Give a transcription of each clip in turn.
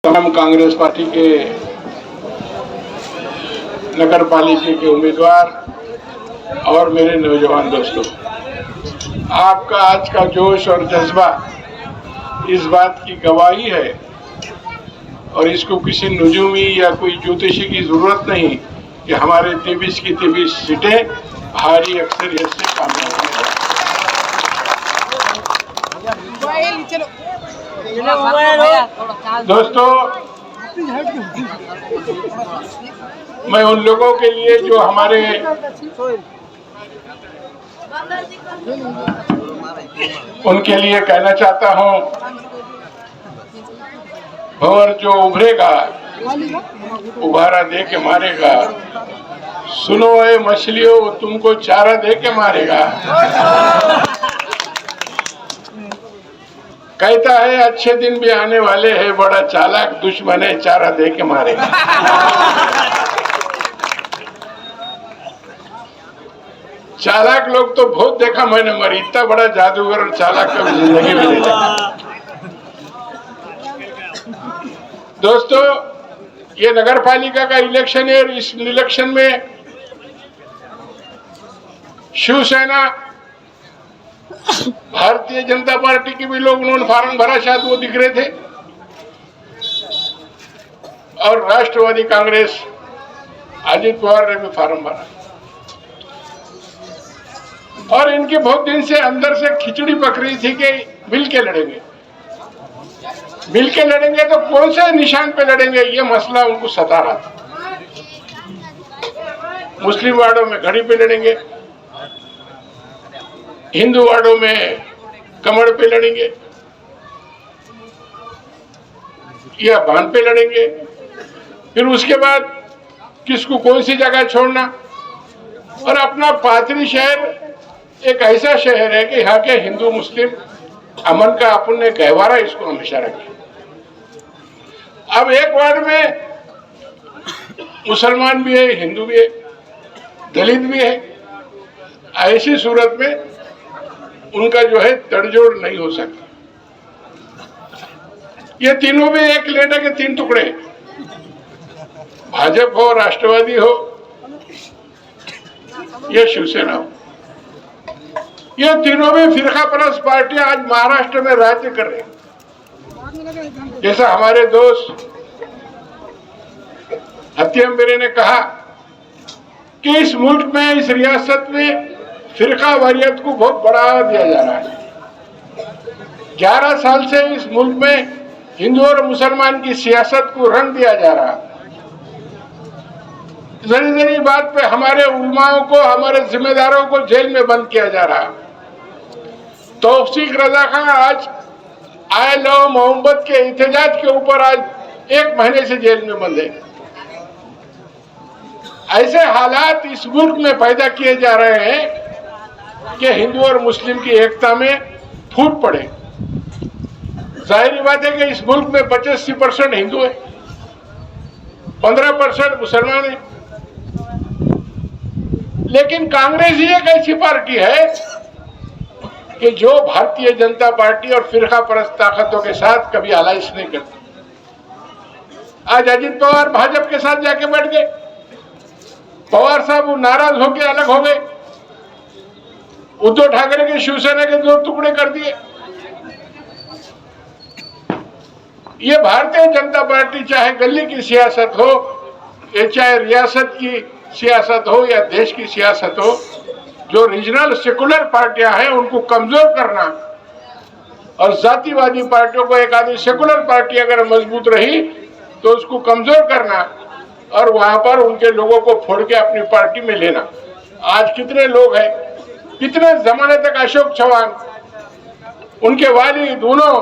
तमाम कांग्रेस पार्टी के नगर पालिका के उम्मीदवार और मेरे नौजवान दोस्तों, आपका आज का जोश और जज्बा इस बात की गवाही है और इसको किसी नुजूमी या कोई ज्योतिषी की जरूरत नहीं कि हमारे 23 की 23 सीटें भारी अक्सरियत से कामयाब होंगी। दोस्तों, मैं उन लोगों के लिए जो हमारे उनके लिए कहना चाहता हूं, भंवर जो उभरेगा उबारा दे के मारेगा, सुनो ए मछलियों तुमको चारा दे के मारेगा। कहता है अच्छे दिन भी आने वाले हैं, बड़ा चालाक दुश्मन है, चारा दे के मारेगा। चालाक लोग तो बहुत देखा मैंने, मगर इतना बड़ा जादूगर और चालाक कभी जिंदगी में नहीं देखा। दोस्तों, ये नगर पालिका का इलेक्शन है और इस इलेक्शन में शिवसेना, भारतीय जनता पार्टी के भी लोग उन्होंने फार्म भरा, शायद वो दिख रहे थे, और राष्ट्रवादी कांग्रेस अजित पवार ने भी फार्म भरा। और इनके बहुत दिन से अंदर से खिचड़ी पक रही थी कि मिल के लड़ेंगे, मिल के लड़ेंगे तो कौन से निशान पे लड़ेंगे, ये मसला उनको सता रहा था। मुस्लिम वार्डों में घड़ी पे लड़ेंगे, हिंदू वार्डों में कमर पे लड़ेंगे या बांध पे लड़ेंगे, फिर उसके बाद किसको कौन सी जगह छोड़ना। और अपना पाथरी शहर एक ऐसा शहर है कि यहाँ के हिंदू मुस्लिम अमन का अपन ने गहवारा इसको हमेशा रखे। अब एक वार्ड में मुसलमान भी है, हिंदू भी है, दलित भी है। ऐसी सूरत में उनका जो है तड़जोड़ नहीं हो सकता। ये तीनों भी एक लेडा के तीन टुकड़े, भाजपा हो, राष्ट्रवादी हो या शिवसेना हो, ये तीनों भी फिरका परस्त पार्टियां आज महाराष्ट्र में राज्य कर रहे हैं। जैसा हमारे दोस्त हत्याम्बेरे ने कहा कि इस मुल्क में, इस रियासत में फिरका वारियत को बहुत बढ़ावा दिया जा रहा है। 11 साल से इस मुल्क में हिंदू और मुसलमान की सियासत को रंग दिया जा रहा है। जरी जरी बात पे हमारे उलमाओं को, हमारे जिम्मेदारों को जेल में बंद किया जा रहा है। तौफीक रजा खान आज आए लव मोहब्बत के एहतजाज के ऊपर आज 1 महीने से जेल में बंद है। ऐसे हालात इस मुल्क में पैदा किए जा रहे हैं कि हिंदू और मुस्लिम की एकता में फूट पड़े। जाहिर बात है कि इस मुल्क में 85% हिंदू है, 15% मुसलमान है, लेकिन कांग्रेस ही एक ऐसी पार्टी है कि जो भारतीय जनता पार्टी और फिरका परस्त ताकतों के साथ कभी अलायंस नहीं करती। आज अजित पवार भाजपा के साथ जाके बैठ गए, पवार साहब नाराज होकर अलग हो गए, उद्धव ठाकरे के शिवसेना के 2 टुकड़े कर दिए। ये भारतीय जनता पार्टी चाहे गली की सियासत हो, या चाहे रियासत की सियासत हो या देश की सियासत हो, जो रीजनल सेकुलर पार्टियां हैं उनको कमजोर करना, और जातिवादी पार्टियों को, एक आदमी सेकुलर पार्टी अगर मजबूत रही तो उसको कमजोर करना और वहां पर उनके लोगों को फोड़ के अपनी पार्टी में लेना। आज कितने लोग हैं, कितने जमाने तक अशोक चौहान, उनके वाली दोनों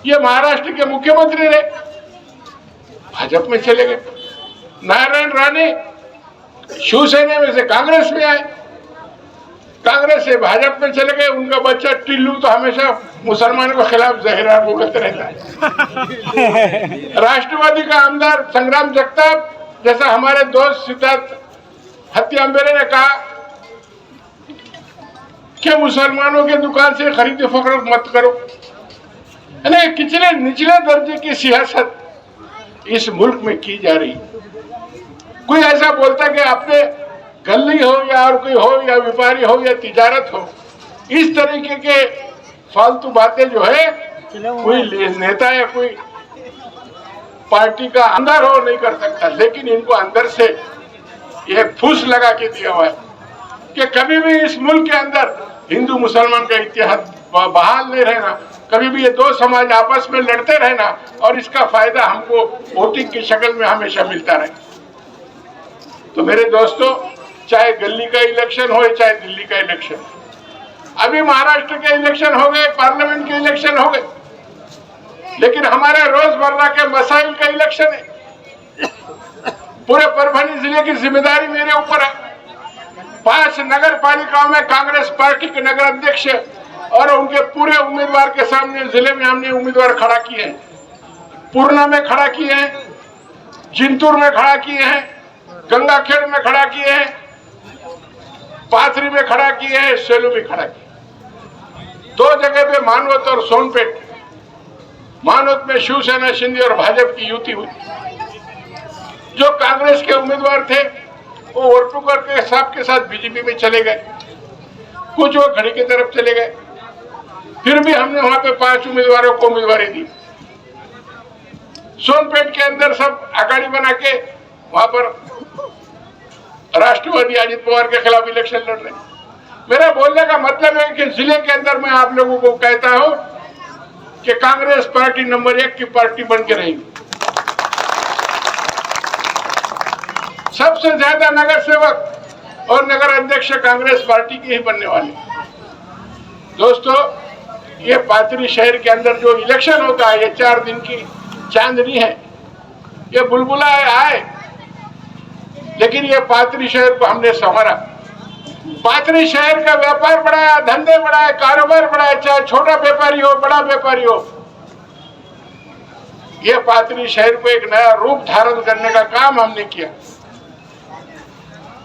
ये महाराष्ट्र के मुख्यमंत्री रहे, भाजपा में चले गए। नारायण राणे शिवसेना में से कांग्रेस में आए, कांग्रेस से भाजपा में चले गए। उनका बच्चा टिल्लू तो हमेशा मुसलमानों के खिलाफ जहरा बोलते रहता है। राष्ट्रवादी का आमदार संग्राम जगताप, जैसा हमारे दोस्त सिद्धार्थ हत्याम्बेरे ने कहा कि मुसलमानों के दुकान से खरीद फरोख्त मत करो। कितने निचले दर्जे की सियासत इस मुल्क में की जा रही। कोई ऐसा बोलता कि अपने गली हो या और कोई हो या व्यापारी हो या तिजारत हो, इस तरीके के फालतू बातें जो है कोई नेता या कोई पार्टी का अंदर हो नहीं कर सकता। लेकिन इनको अंदर से ये फूस लगा के दिया हुआ है कि कभी भी इस मुल्क के अंदर हिंदू मुसलमान का इतिहाद बहाल नहीं रहना, कभी भी ये दो समाज आपस में लड़ते रहना और इसका फायदा हमको वोटिंग की शक्ल में हमेशा मिलता रहे। तो मेरे दोस्तों, चाहे दिल्ली का इलेक्शन हो चाहे दिल्ली का इलेक्शन, अभी महाराष्ट्र के इलेक्शन हो गए, पार्लियामेंट के इलेक्शन हो गए, लेकिन हमारे रोजमर्रा के मसाइल का इलेक्शन है। पूरे परभनी जिले की जिम्मेदारी मेरे ऊपर है। 5 नगर पालिकाओं में कांग्रेस पार्टी के नगर अध्यक्ष और उनके पूरे उम्मीदवार के सामने जिले में हमने उम्मीदवार खड़ा किए हैं। पूर्णा में खड़ा किए हैं, जिंतूर में खड़ा किए हैं, गंगाखेड़ में खड़ा किए हैं, पाथरी में खड़ा किए हैं, सेलू में खड़ा किए। 2 जगह पे मानवत और सोनपेट। मानवत में शिवसेना, शिंदे और भाजपा की युति हुई। जो कांग्रेस के उम्मीदवार थे वो वर्टुकर के साहब के साथ बीजेपी में चले गए, कुछ वो खड़ी की तरफ चले गए। फिर भी हमने वहां पे 5 उम्मीदवारों को उम्मीदवारी दी। सोनपेट के अंदर सब अगाड़ी बना के वहां पर राष्ट्रवादी अजित पवार के खिलाफ इलेक्शन लड़ रहे। मेरा बोलने का मतलब है कि जिले के अंदर मैं आप लोगों को कहता हूं कि कांग्रेस पार्टी नंबर 1 की पार्टी बन के रहेगी। सबसे ज्यादा नगर सेवक और नगर अध्यक्ष कांग्रेस पार्टी के ही बनने वाले। दोस्तों, ये पाथरी शहर के अंदर जो इलेक्शन होता है, ये 4 दिन की चांदनी है, ये बुलबुला आए, लेकिन ये पाथरी शहर को हमने संवारा। पाथरी शहर का व्यापार बढ़ाया, धंधे बढ़ाए, कारोबार बढ़ाया, चाहे छोटा व्यापारी हो बड़ा व्यापारी हो। ये पाथरी शहर को एक नया रूप धारण करने का काम हमने किया।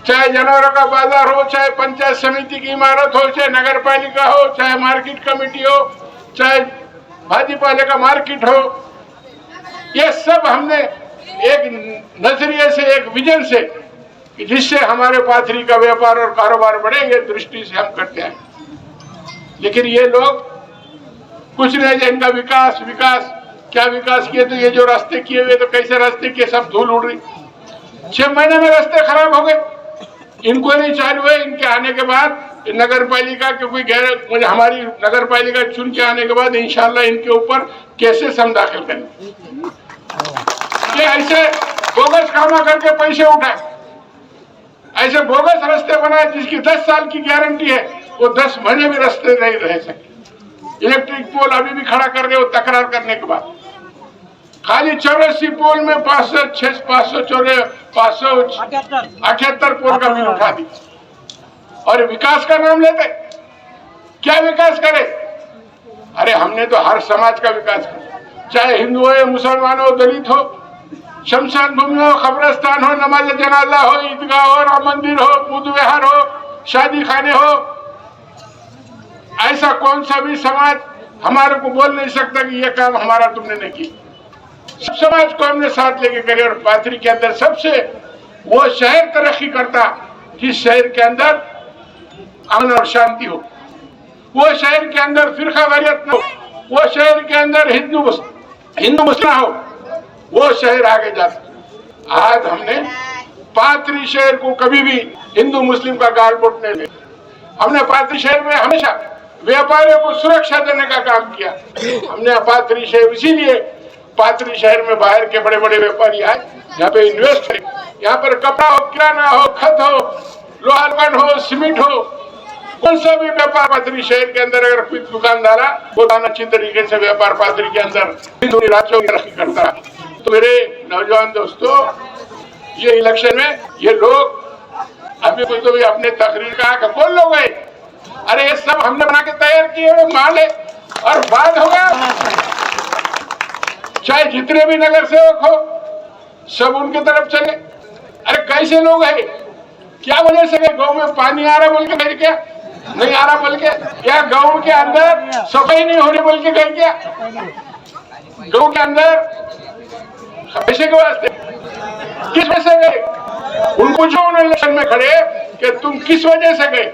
चाहे जानवरों का बाजार हो, चाहे पंचायत समिति की इमारत हो, चाहे नगर पालिका हो, चाहे मार्केट कमेटी हो, चाहे भाजी पाले का मार्केट हो, ये सब हमने एक नजरिए से, एक विजन से, जिससे हमारे पाथरी का व्यापार और कारोबार बढ़े, ये दृष्टि से हम करते हैं। लेकिन ये लोग कुछ नहीं, इनका विकास विकास क्या विकास किए? तो ये जो रास्ते किए हुए, तो कैसे रास्ते किए, सब धूल उड़ रही। 6 महीने में रास्ते खराब हो गए। इनको नहीं चालू है। इनके आने के बाद नगर पालिका के कोई मुझे हमारी नगर पालिका चुन के आने के बाद इंशाल्लाह इनके ऊपर केसेस हम दाखिल करेंगे। ये ऐसे बोगस कामा करके पैसे उठाए, ऐसे बोगस रास्ते बनाए जिसकी 10 साल की गारंटी है, वो 10 महीने भी रास्ते नहीं रह सके। इलेक्ट्रिक पोल अभी भी खड़ा कर रहे हो तकरार करने के बाद। खाली 84 पोल में 578 पोल का बिल उठा दी। और विकास का नाम लेते, क्या विकास करे? अरे हमने तो हर समाज का विकास किया, चाहे हिंदू हो, मुसलमान हो, दलित हो, शमशान भूमि हो, कब्रिस्तान हो, नमाज जनाजा हो, ईदगाह हो, राम मंदिर हो, बुद्ध विहार हो, शादी खाने हो। ऐसा कौन सा भी समाज हमारे को बोल नहीं सकता कि ये काम हमारा तुमने नहीं किया। सब समाज को हमने साथ लेके करे। और पाथरी के अंदर सबसे वो शहर तरक्की करता जिस शहर के अंदर अमन और शांति हो, वो शहर के अंदर फिरकावारियत न हो, वो शहर के अंदर हिंदू मुस्लिम हो, वो शहर आगे जाता। आज हमने पाथरी शहर को कभी भी हिंदू मुस्लिम का गालबोट नहीं दिया। हमने पाथरी शहर में हमेशा व्यापारियों को सुरक्षा देने का काम किया। हमने पाथरी शहर, इसीलिए पाथरी शहर में बाहर के बड़े बड़े व्यापारी आए, यहाँ पे इन्वेस्ट करें। यहाँ पर कपड़ा हो, किराना हो, खत हो, लोहार हो, सीमेंट हो, कौन सा भी व्यापार पाथरी शहर के अंदर अगर कोई दुकानदार वो अच्छी तरीके से व्यापार पाथरी के अंदर तरक्की करता। तो मेरे नौजवान दोस्तों, ये इलेक्शन में ये लोग अभी कोई तो भी अपने तकरीर का कौन लोग है? अरे ये सब हमने बना के तैयार किए हुए माल है और बाद होगा। चाहे जितने भी नगर सेवक हो सब उनकी तरफ चले। अरे कैसे लोग हैं? क्या वजह से गांव में पानी आ रहा बोल के गए क्या? नहीं आ रहा बोल के? या गांव के अंदर सफाई नहीं हो रही बोल के गए क्या? गांव के अंदर पैसे के वास्ते किस वजह से गए? उनको जो उन्होंने इलेक्शन में खड़े कि तुम किस वजह से गए,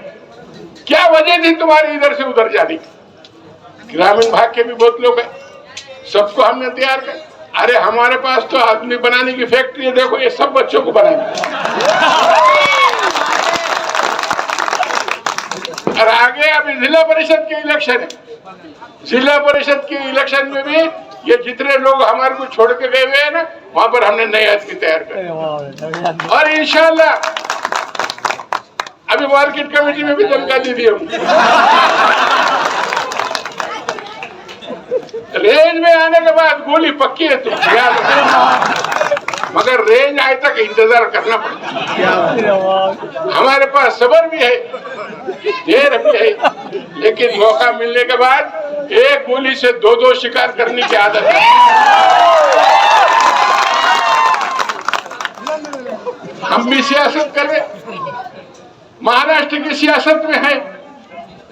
क्या वजह थी तुम्हारी इधर से उधर जाने की? ग्रामीण भाग के भी बहुत लोग हैं, सबको हमने तैयार कर। अरे हमारे पास तो आदमी बनाने की फैक्ट्री है, देखो ये सब बच्चों को बनाएंगे। और आगे अभी जिला परिषद के इलेक्शन है, जिला परिषद के इलेक्शन में भी ये जितने लोग हमारे को छोड़ के गए हुए हैं ना, वहां पर हमने नए आदमी तैयार कर। और इंशाल्लाह अभी मार्केट कमेटी में भी धमका दी थी हम। रेंज में आने के बाद गोली पक्की है, तो मगर रेंज आए तक इंतजार करना पड़ता। हमारे पास सब्र भी है, देर भी है, लेकिन मौका मिलने के बाद एक गोली से दो दो शिकार करने की आदत है। हम भी सियासत कर रहे, महाराष्ट्र की सियासत में है,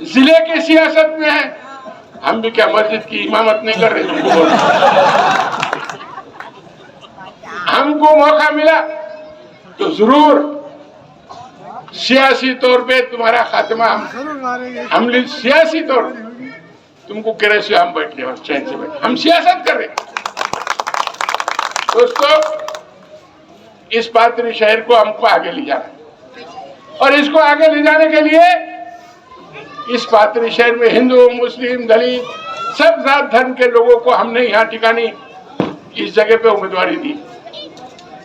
जिले की सियासत में है, हम भी क्या मस्जिद की इमामत नहीं कर रहे? हमको मौका मिला तो जरूर सियासी तौर पे तुम्हारा खात्मा हम सियासी तौर तुमको कह रहे हम बैठ गए चैन से बैठ, हम सियासत कर रहे। दोस्तों, इस पात्री शहर को हमको आगे ले जाना, और इसको आगे ले जाने के लिए इस पात्री शहर में हिंदू, मुस्लिम, दलित सब जात धर्म के लोगों को हमने यहाँ ठिकानी इस जगह पे उम्मीदवारी दी।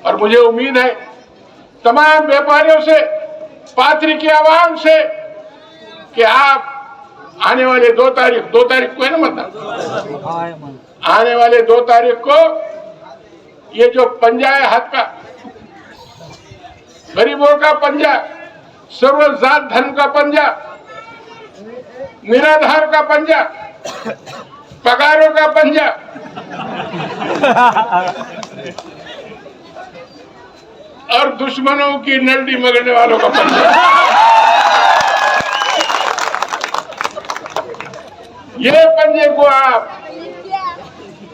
और मुझे उम्मीद है तमाम व्यापारियों से, पात्री की आवाम से, कि आप आने वाले 2 तारीख को है ना मतलब, आने वाले 2 तारीख को ये जो पंजा है हाथ का, गरीबों का पंजा, सर्व जात धर्म का पंजा, निराधार का पंजा, पगारों का पंजा, और दुश्मनों की नल्डी मगड़ने वालों का पंजा, ये पंजे को आप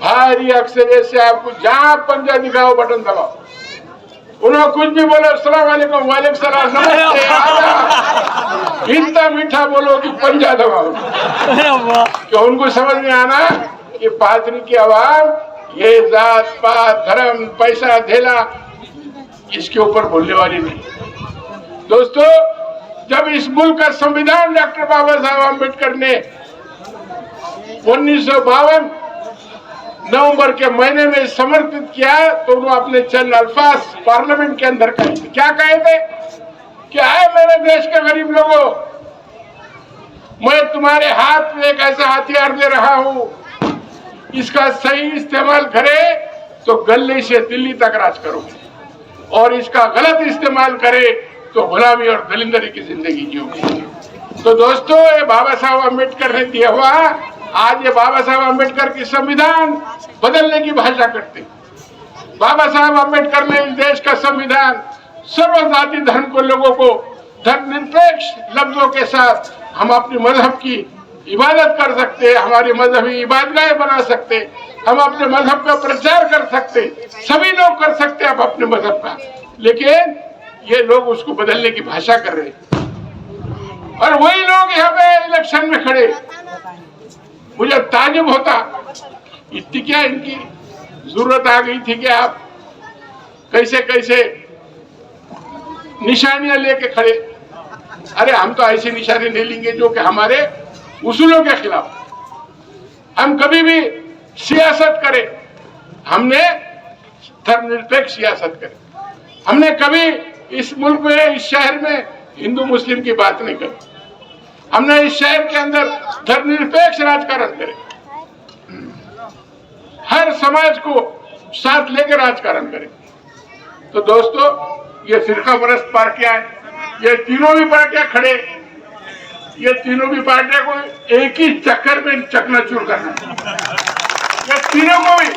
भारी अक्सरियत से आपको जहां पंजा दिखाओ बटन दबाओ, उन्होंने कुछ भी बोलो अस्सलाम वालेकुम, वालेकुम सलाम, नमस्ते, आदाब, इतना मीठा बोलो कि पंजा दबाओ। कि उनको समझ में आना कि पात्री की आवाम ये जात पात धर्म पैसा धेला इसके ऊपर बोलने वाली नहीं। दोस्तों, जब इस मुल्क का संविधान डॉक्टर बाबा साहब अम्बेडकर ने 1952 नवंबर के महीने में समर्पित किया, तो उन्होंने अपने चंद अल्फाज पार्लियामेंट के अंदर कहे थे। क्या कहे थे? क्या है मेरे देश के गरीब लोगों, मैं तुम्हारे हाथ में एक ऐसा हथियार दे रहा हूं, इसका सही इस्तेमाल करे तो गली से दिल्ली तक राज करो, और इसका गलत इस्तेमाल करे तो गुलामी और दलिंदरी की जिंदगी जियोगे। तो दोस्तों, ये बाबा साहब अम्बेडकर ने दिया हुआ, आज ये बाबा साहब अम्बेडकर की संविधान बदलने की भाषा करते। बाबा साहब अम्बेडकर ने इस देश का संविधान सर्वजाति धर्म को लोगों को धर्मनिरपेक्ष लफ्जों के साथ हम अपने मजहब की इबादत कर सकते, हमारी मजहबी इबादतगाहें बना सकते, हम अपने मजहब का प्रचार कर सकते, सभी लोग कर सकते हैं अपने मजहब का, लेकिन ये लोग उसको बदलने की भाषा कर रहे हैं। और वही लोग यहाँ पे इलेक्शन में खड़े, मुझे ताजुब होता, इतनी क्या इनकी जरूरत आ गई थी कि आप कैसे कैसे निशानियां लेके खड़े। अरे हम तो ऐसी निशानी नहीं लेंगे जो कि हमारे उसूलों के खिलाफ। हम कभी भी सियासत करें, हमने धर्मनिरपेक्ष सियासत करें, हमने कभी इस मुल्क में, इस शहर में हिंदू मुस्लिम की बात नहीं करी, हमने इस शहर के अंदर धर्मनिरपेक्ष राजकारण करे, हर समाज को साथ लेकर राजकारण करे। तो दोस्तों, ये फिरका परस्त पार्टियां, ये तीनों भी पार्टियां खड़े, ये तीनों भी पार्टियों को एक ही चक्कर में चकनाचूर करना, ये तीनों को भी